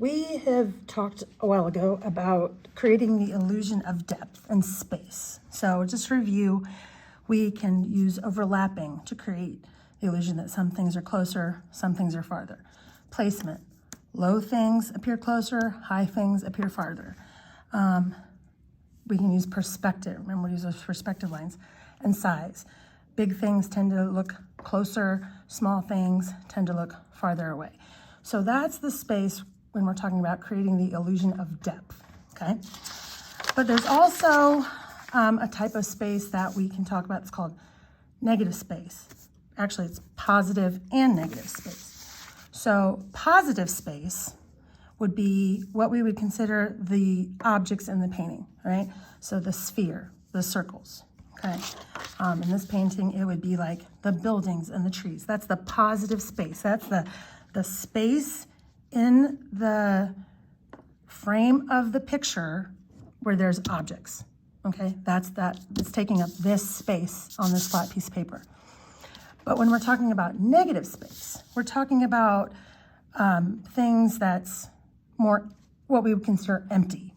We have talked a while ago about creating the illusion of depth and space. So just to review, we can use overlapping to create the illusion that some things are closer, some things are farther. Placement, low things appear closer, high things appear farther. We can use perspective, remember we use those perspective lines, and size. Big things tend to look closer, small things tend to look farther away. So that's the space when we're talking about creating the illusion of depth, okay? But there's also a type of space that we can talk about. It's called negative space. Actually, it's positive and negative space. So positive space would be what we would consider the objects in the painting, right? So the sphere, the circles, okay? In this painting, it would be like the buildings and the trees. That's the positive space. That's the space in the frame of the picture where there's objects, okay? It's taking up this space on this flat piece of paper. But when we're talking about negative space, we're talking about things that's more what we would consider empty,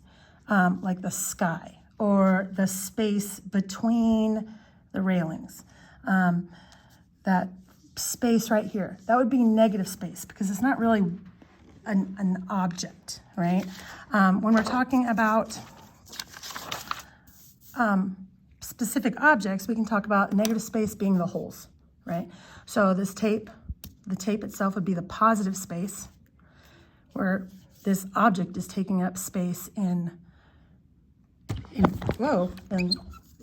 like the sky or the space between the railings. That space right here, that would be negative space because it's not really an object, right? When we're talking about specific objects, we can talk about negative space being the holes, right? So this tape, the tape itself would be the positive space where this object is taking up space in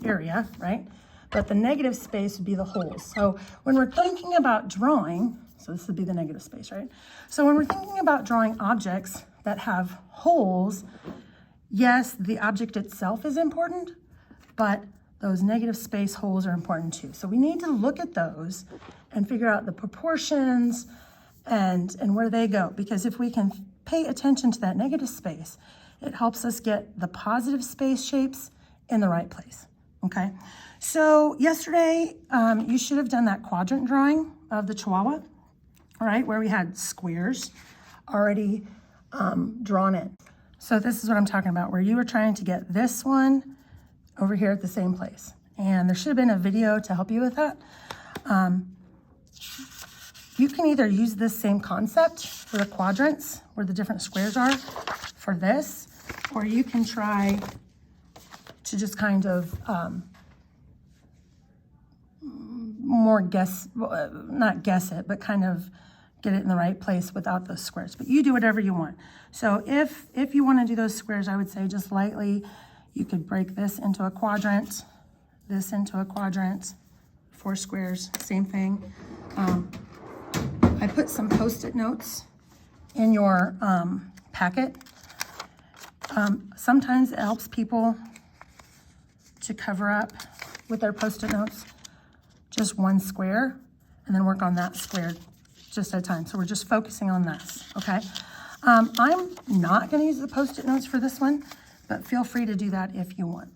area, right? But the negative space would be the holes. So when we're thinking about drawing, so this would be the negative space, right? So when we're thinking about drawing objects that have holes, yes, the object itself is important, but those negative space holes are important too. So we need to look at those and figure out the proportions and where they go. Because if we can pay attention to that negative space, it helps us get the positive space shapes in the right place, okay? So yesterday, you should have done that quadrant drawing of the Chihuahua, all right, where we had squares already drawn in. So this is what I'm talking about, where you were trying to get this one over here at the same place. And there should have been a video to help you with that. You can either use this same concept for the quadrants, where the different squares are, for this, or you can try to just kind of more guess, not guess it, but kind of get it in the right place without those squares. But you do whatever you want. So if you want to do those squares, I would say just lightly, you could break this into a quadrant, this into a quadrant, 4 squares, same thing. I put some Post-it notes in your packet. Sometimes it helps people to cover up with their Post-it notes just one square and then work on that square just at a time. So we're just focusing on this, okay? I'm not gonna use the Post-it notes for this one, but feel free to do that if you want.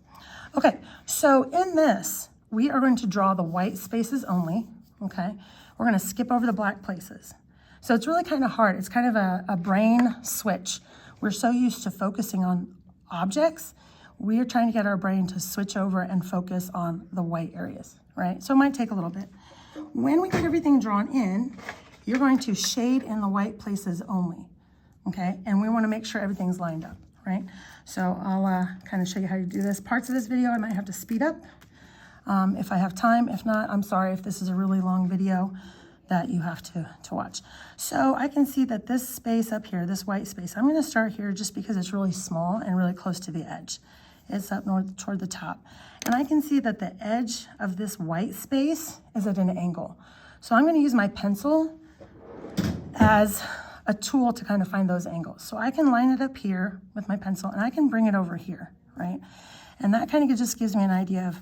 Okay, so in this, we are going to draw the white spaces only, okay? We're gonna skip over the black places. So it's really kind of hard. It's kind of a brain switch. We're so used to focusing on objects, we are trying to get our brain to switch over and focus on the white areas, right? So it might take a little bit. When we get everything drawn in, you're going to shade in the white places only, okay? And we wanna make sure everything's lined up, right? So I'll kind of show you how to do this. Parts of this video I might have to speed up if I have time. If not, I'm sorry if this is a really long video that you have to watch. So I can see that this space up here, this white space, I'm gonna start here just because it's really small and really close to the edge. It's up north toward the top. And I can see that the edge of this white space is at an angle. So I'm gonna use my pencil as a tool to kind of find those angles. So I can line it up here with my pencil and I can bring it over here, right? And that kind of just gives me an idea of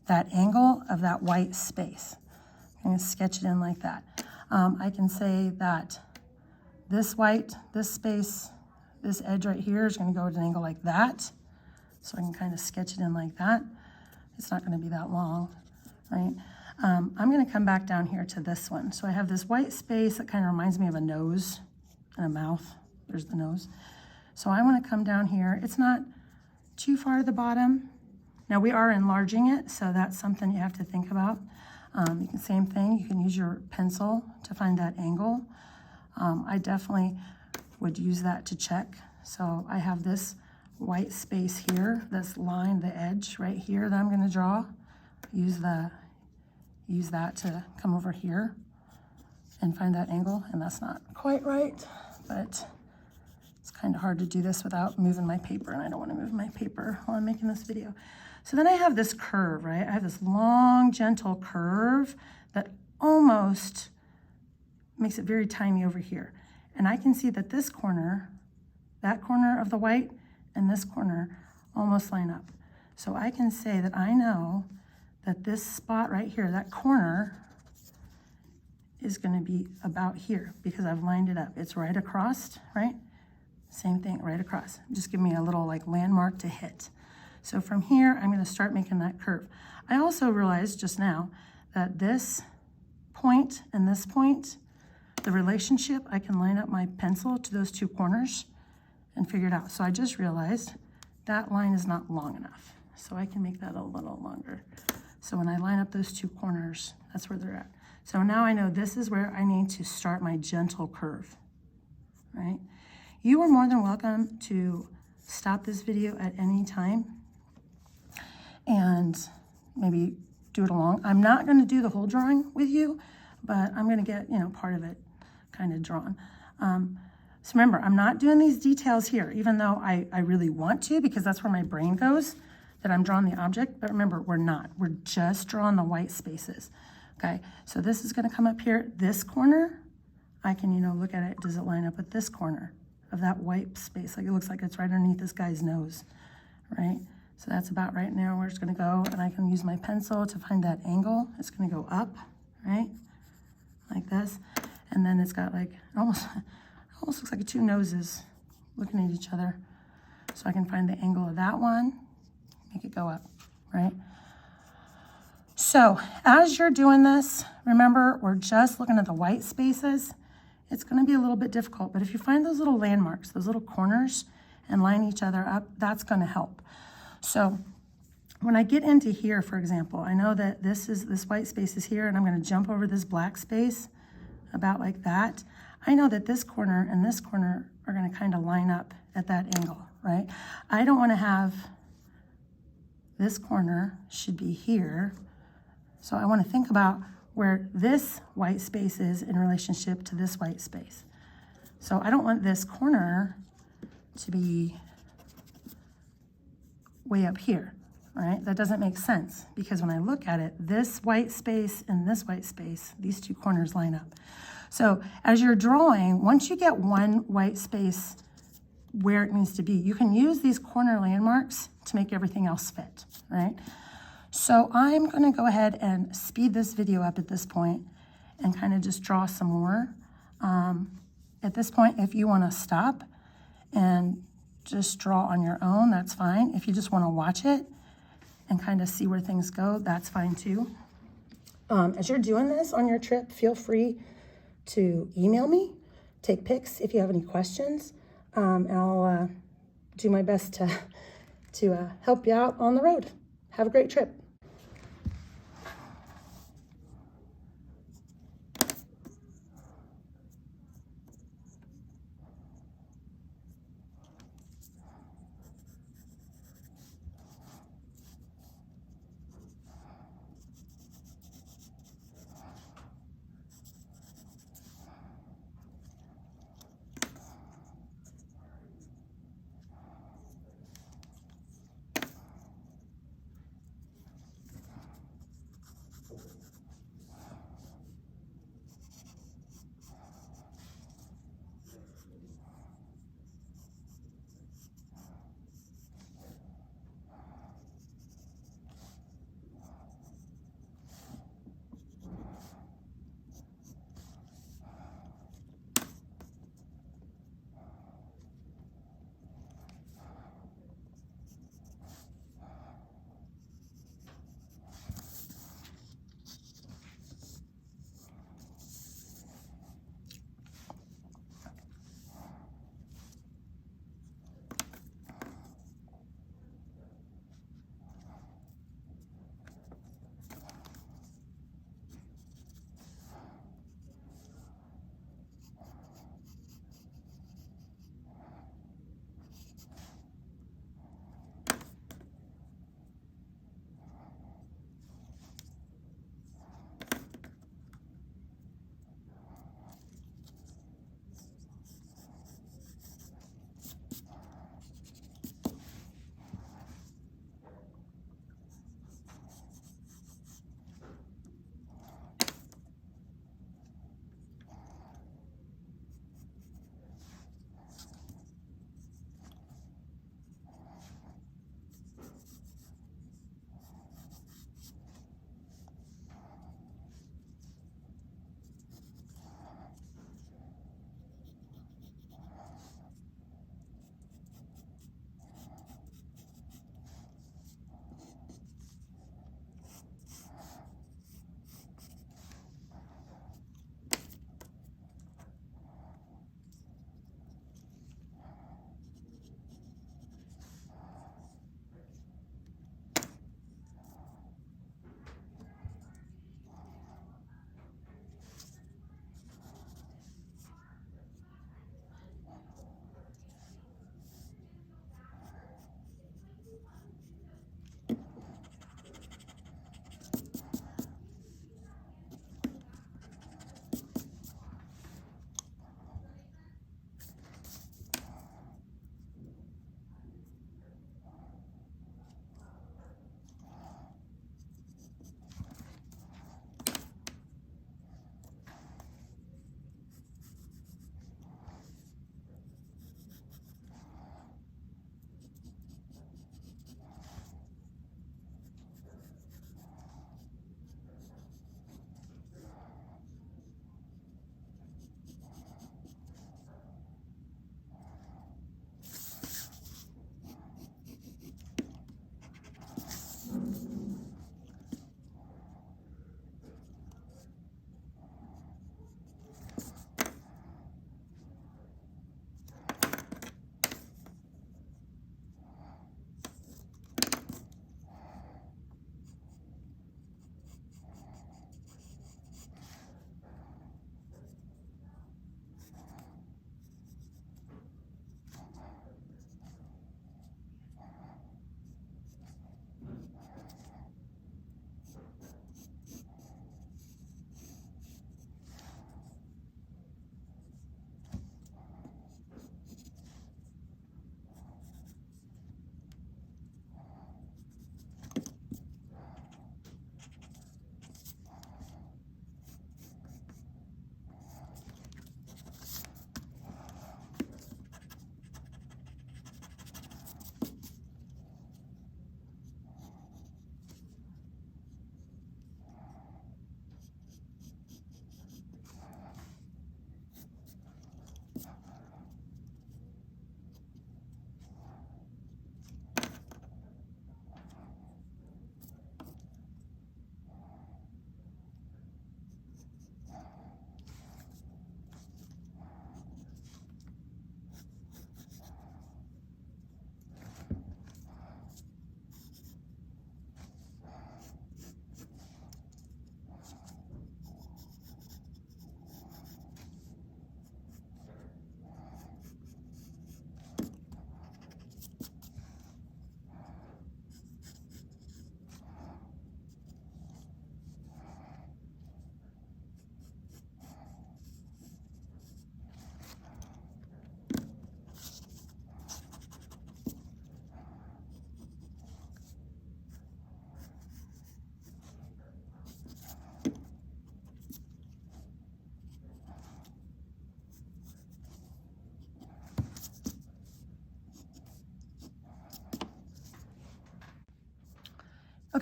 that angle of that white space. I'm gonna sketch it in like that. I can say that this white, this space, this edge right here is gonna go at an angle like that. So I can kind of sketch it in like that. It's not gonna be that long, right? I'm gonna come back down here to this one. So I have this white space that kind of reminds me of a nose and a mouth. there's the nose. So I want to come down here. It's not too far to the bottom. Now we are enlarging it, so that's something you have to think about. Same thing, you can use your pencil to find that angle. I definitely would use that to check. So I have this white space here, this line, the edge right here that I'm going to draw. Use that to come over here and find that angle, and that's not quite right, but it's kind of hard to do this without moving my paper, and I don't want to move my paper while I'm making this video. So then I have this curve, right? I have this long, gentle curve that almost makes it very tiny over here. And I can see that this corner, that corner of the white, and this corner almost line up. So I can say that I know that this spot right here, that corner, is going to be about here because I've lined it up. It's right across, right? Same thing, right across. Just give me a little like landmark to hit. So from here, I'm going to start making that curve. I also realized just now that this point and this point, the relationship, I can line up my pencil to those two corners and figure it out. So I just realized that line is not long enough. So I can make that a little longer. So when I line up those two corners, that's where they're at. So now I know this is where I need to start my gentle curve, right? You are more than welcome to stop this video at any time and maybe do it along. I'm not going to do the whole drawing with you, but I'm going to get, part of it kind of drawn. So remember, I'm not doing these details here, even though I really want to, because that's where my brain goes, that I'm drawing the object. But remember, we're not. We're just drawing the white spaces. Okay, so this is going to come up here. This corner, I can, look at it. Does it line up with this corner of that white space? Like it looks like it's right underneath this guy's nose, right? So that's about right now where it's going to go. And I can use my pencil to find that angle. It's going to go up, right? Like this. And then it's got like, almost looks like two noses looking at each other. So I can find the angle of that one, make it go up, right? So as you're doing this, remember, we're just looking at the white spaces. It's going to be a little bit difficult, but if you find those little landmarks, those little corners, and line each other up, that's going to help. So when I get into here, for example, I know that this white space is here, and I'm going to jump over this black space about like that. I know that this corner and this corner are going to kind of line up at that angle, right? I don't want to have this corner should be here. So I want to think about where this white space is in relationship to this white space. So I don't want this corner to be way up here, right? That doesn't make sense because when I look at it, this white space and this white space, these two corners line up. So as you're drawing, once you get one white space where it needs to be, you can use these corner landmarks to make everything else fit, right? So I'm going to go ahead and speed this video up at this point and kind of just draw some more. At this point, if you want to stop and just draw on your own, that's fine. If you just want to watch it and kind of see where things go, that's fine too. As you're doing this on your trip, feel free to email me, take pics if you have any questions, and I'll do my best to help you out on the road. Have a great trip.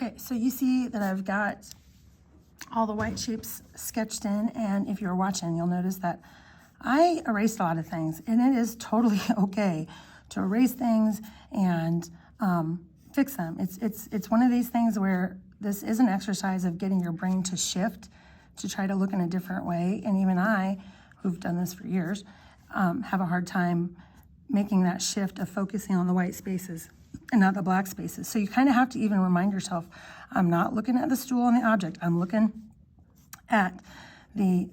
Okay, so you see that I've got all the white shapes sketched in, and if you're watching, you'll notice that I erased a lot of things, and it is totally okay to erase things and fix them. It's one of these things where this is an exercise of getting your brain to shift, to try to look in a different way, and even I, who've done this for years, have a hard time making that shift of focusing on the white spaces and not the black spaces. So you kind of have to even remind yourself, I'm not looking at the stool and the object, I'm looking at the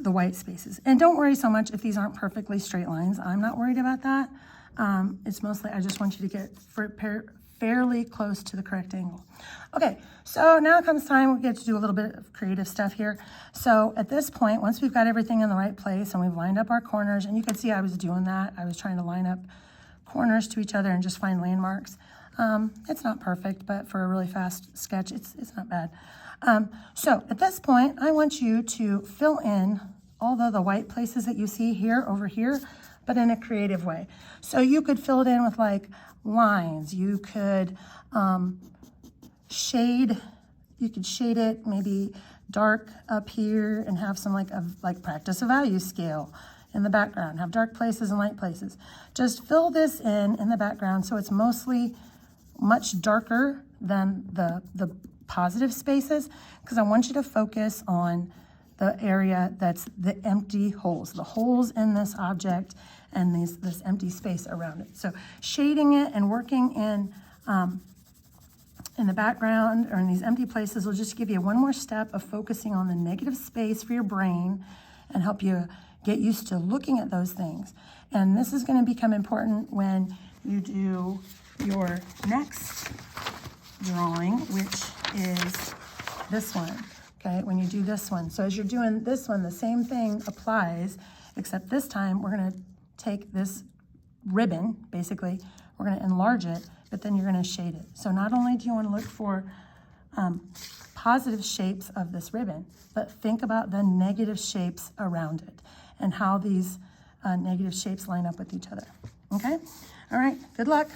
white spaces. And don't worry so much if these aren't perfectly straight lines. I'm not worried about that. It's mostly, I just want you to get fairly close to the correct angle. Okay, so now comes time we get to do a little bit of creative stuff here. So at this point, once we've got everything in the right place and we've lined up our corners, and you can see I was doing that. I was trying to line up corners to each other and just find landmarks. It's not perfect, but for a really fast sketch, it's not bad. So at this point, I want you to fill in all the white places that you see here, over here, but in a creative way. So you could fill it in with like lines. You could shade it maybe dark up here and have some like practice a value scale in the background, have dark places and light places. Just fill this in the background so it's mostly much darker than the positive spaces, because I want you to focus on the area that's the empty holes, the holes in this object and this empty space around it. So shading it and working in the background or in these empty places will just give you one more step of focusing on the negative space for your brain and help you get used to looking at those things. And this is going to become important when you do your next drawing, which is this one, okay, when you do this one. So as you're doing this one, the same thing applies, except this time we're going to take this ribbon, basically, we're going to enlarge it, but then you're going to shade it. So not only do you want to look for positive shapes of this ribbon, but think about the negative shapes around it and how these negative shapes line up with each other. Okay? All right, good luck.